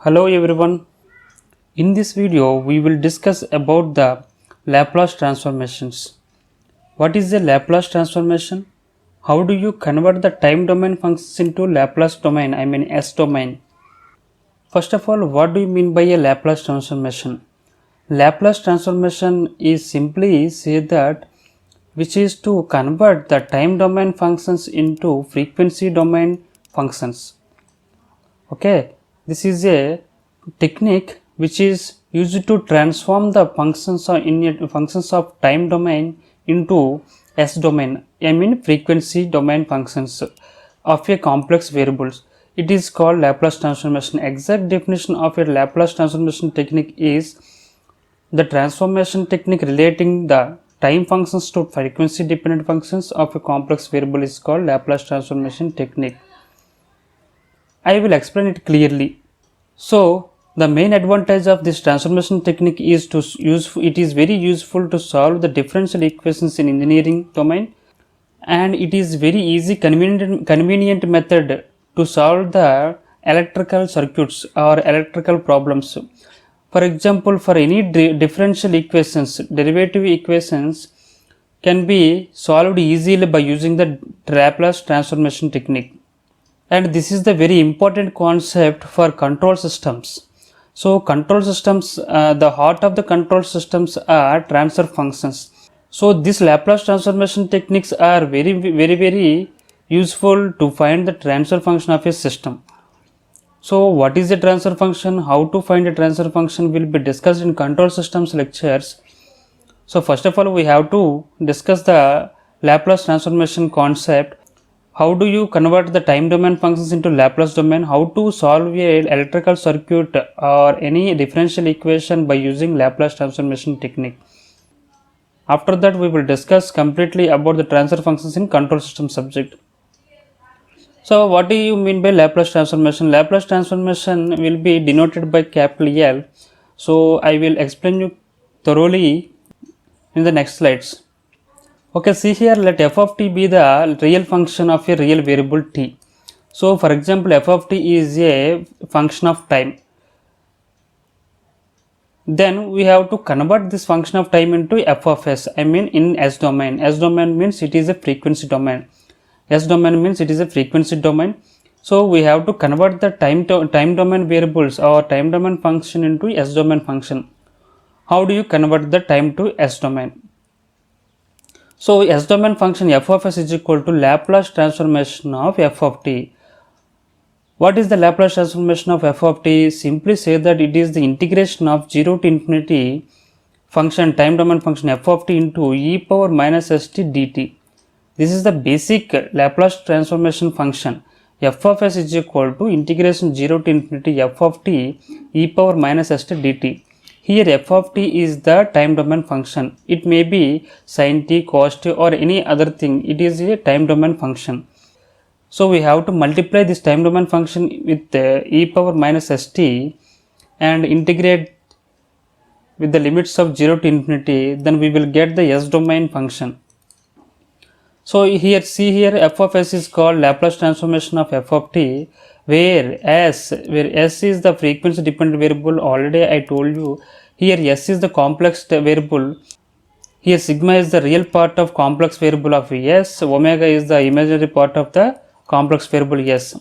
Hello everyone. In this video we will discuss about the Laplace transformations. What is a Laplace transformation? How do you convert the time domain functions into Laplace domain, S domain? First of all, what do you mean by a Laplace transformation? Laplace transformation is simply say that which is to convert the time domain functions into frequency domain functions. Okay, this is a technique which is used to transform the functions of time domain into S domain, frequency domain functions of a complex variables. It is called Laplace transformation. Exact definition of a Laplace transformation technique is the transformation technique relating the time functions to frequency dependent functions of a complex variable is called Laplace transformation technique. I will explain it clearly. So, the main advantage of this transformation technique is it is very useful to solve the differential equations in engineering domain, and it is very easy convenient method to solve the electrical circuits or electrical problems. For example, for any differential equations, derivative equations can be solved easily by using the Laplace transformation technique. And this is the very important concept for control systems. So control systems, the heart of the control systems are transfer functions. So this Laplace transformation techniques are very useful to find the transfer function of a system. So what is a transfer function? How to find a transfer function will be discussed in control systems lectures. So first of all, we have to discuss the Laplace transformation concept. How do you convert the time domain functions into Laplace domain? How to solve an electrical circuit or any differential equation by using Laplace transformation technique. After that, we will discuss completely about the transfer functions in control system subject. So what do you mean by Laplace transformation? Laplace transformation will be denoted by capital L. So I will explain you thoroughly in the next slides. Okay, see here, let f of t be the real function of a real variable t. So for example, f of t is a function of time. Then we have to convert this function of time into f of s, in S domain. S domain means it is a frequency domain. S domain means it is a frequency domain. So we have to convert the time domain variables or time domain function into S domain function. How do you convert the time to S domain? So S domain function f of s is equal to Laplace transformation of f of t. What is the Laplace transformation of f of t? Simply say that it is the integration of 0 to infinity function, time domain function f of t into e power minus st dt. This is the basic Laplace transformation function. F of s is equal to integration 0 to infinity f of t e power minus st dt. Here f of t is the time domain function. It may be sin t, cos t or any other thing. It is a time domain function. So we have to multiply this time domain function with e power minus st and integrate with the limits of 0 to infinity. Then we will get the S domain function. So here, see here, f of s is called Laplace transformation of f of t, where s is the frequency dependent variable. Already I told you, here s is the complex variable. Here sigma is the real part of complex variable of s, omega is the imaginary part of the complex variable s.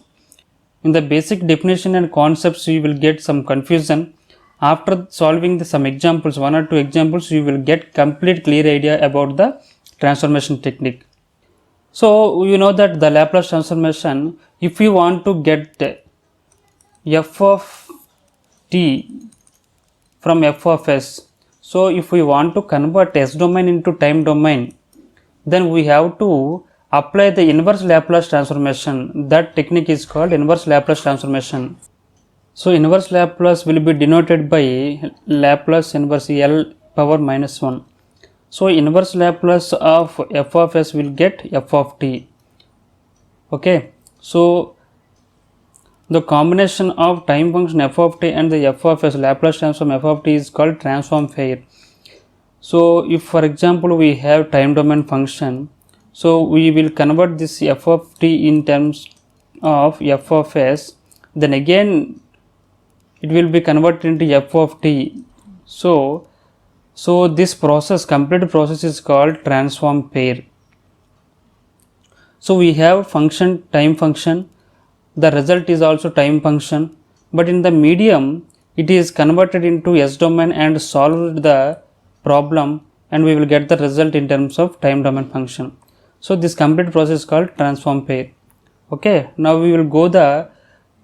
In the basic definition and concepts, you will get some confusion. After solving some examples, 1 or 2 examples, you will get complete clear idea about the transformation technique. So you know that the Laplace transformation, if you want to get f of t from f of s, so if we want to convert S domain into time domain, then we have to apply the inverse Laplace transformation. That technique is called inverse Laplace transformation. So inverse Laplace will be denoted by Laplace inverse L power minus 1. So inverse Laplace of f of s will get f of t. Okay, so the combination of time function f of t and the f of s, Laplace transform f of t, is called transform pair. So if for example we have time domain function, so we will convert this f of t in terms of f of s, then again it will be converted into f of t. So this process, complete process, is called transform pair. So we have function, time function, the result is also time function, but in the medium it is converted into S domain and solved the problem, and we will get the result in terms of time domain function. So this complete process is called transform pair. Okay, now we will go the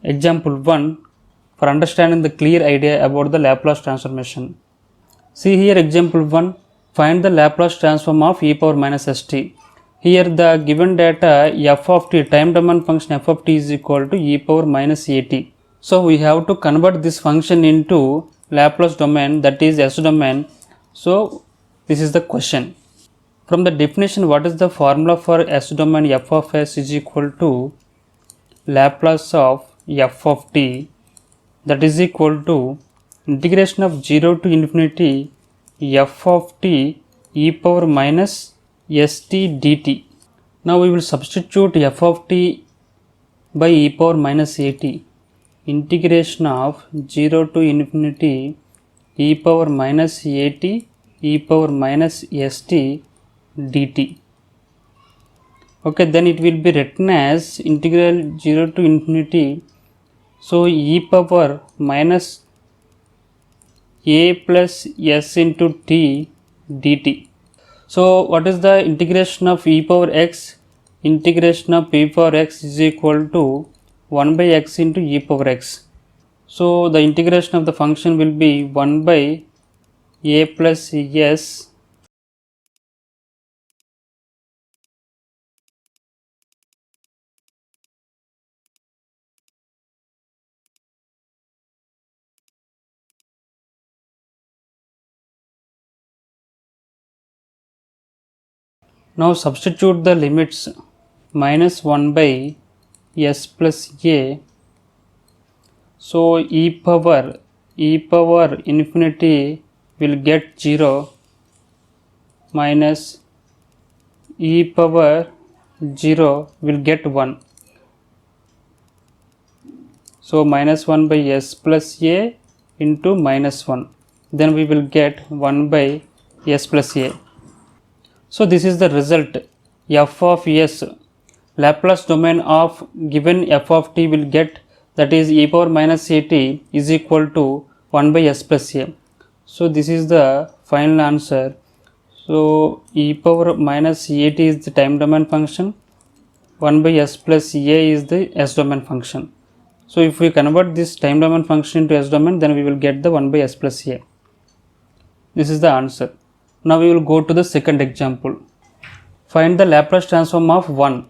example 1 for understanding the clear idea about the Laplace transformation. See here example 1, find the Laplace transform of e power minus st. Here the given data f of t, time domain function f of t is equal to e power minus at. So we have to convert this function into Laplace domain, that is S domain. So this is the question. From the definition, what is the formula for S domain? F of s is equal to Laplace of f of t, that is equal to integration of 0 to infinity f of t e power minus st dt. Now we will substitute f of t by e power minus at, integration of 0 to infinity e power minus at e power minus st dt. Okay, then it will be written as integral 0 to infinity, so e power minus a plus s into t dt. So what is the integration of e power x? Integration of e power x is equal to 1 by x into e power x. So the integration of the function will be 1 by a plus s Now substitute the limits minus 1 by s plus a. So e power infinity will get 0 minus e power 0 will get 1. So minus 1 by s plus a into minus 1. Then we will get 1 by s plus a. So this is the result. F of s, Laplace domain of given f of t will get, that is e power minus at is equal to 1 by s plus a. So this is the final answer. So e power minus at is the time domain function, 1 by s plus a is the s domain function. So if we convert this time domain function into s domain, then we will get the 1 by s plus a. This is the answer. Now we will go to the second example. Find the Laplace transform of 1.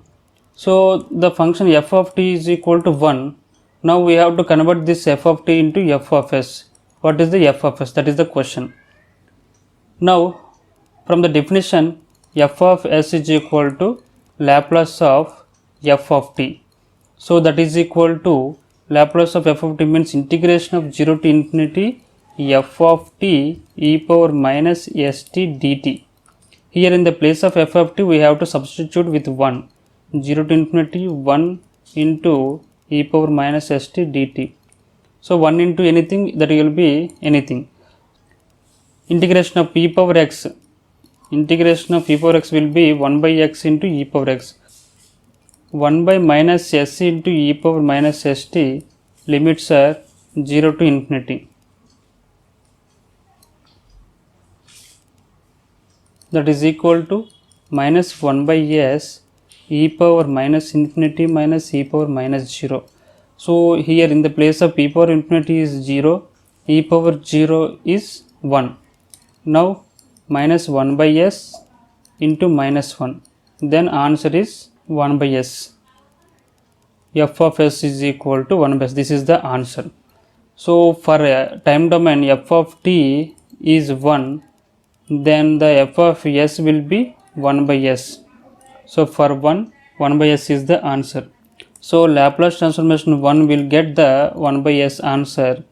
So the function f of t is equal to 1. Now we have to convert this f of t into f of s. What is the f of s? That is the question. Now from the definition, f of s is equal to Laplace of f of t. So that is equal to Laplace of f of t means integration of 0 to infinity f of t e power minus st dt. Here in the place of f of t we have to substitute with 1. 0 to infinity 1 into e power minus st dt. So 1 into anything, that will be anything. Integration of e power x. Integration of e power x will be 1 by x into e power x. 1 by minus s into e power minus st, limits are 0 to infinity. That is equal to minus 1 by s e power minus infinity minus e power minus 0. So here in the place of e power infinity is 0, e power 0 is 1. Now minus 1 by s into minus 1. Then answer is 1 by s. F of s is equal to 1 by s. This is the answer. So for time domain f of t is 1, then the f of s will be 1 by s. So for 1 by s is the answer. So Laplace transformation 1 will get the 1 by s answer.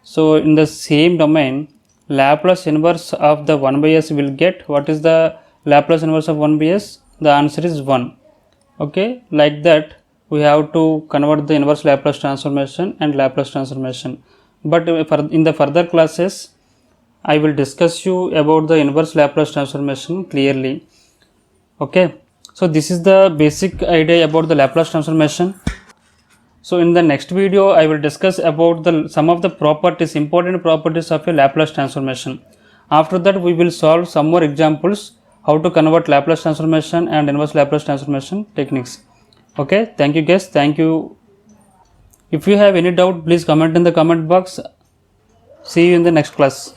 So in the same domain, Laplace inverse of the 1 by s will get, what is the Laplace inverse of 1 by s? The answer is 1. Okay, like that we have to convert the inverse Laplace transformation and Laplace transformation. but in the further classes I will discuss you about the inverse Laplace transformation clearly. Okay, so this is the basic idea about the Laplace transformation. So in the next video I will discuss about the some of the properties, important properties of a Laplace transformation. After that we will solve some more examples how to convert Laplace transformation and inverse Laplace transformation techniques. Okay, thank you guys, thank you. If you have any doubt, please comment in the comment box. See you in the next class.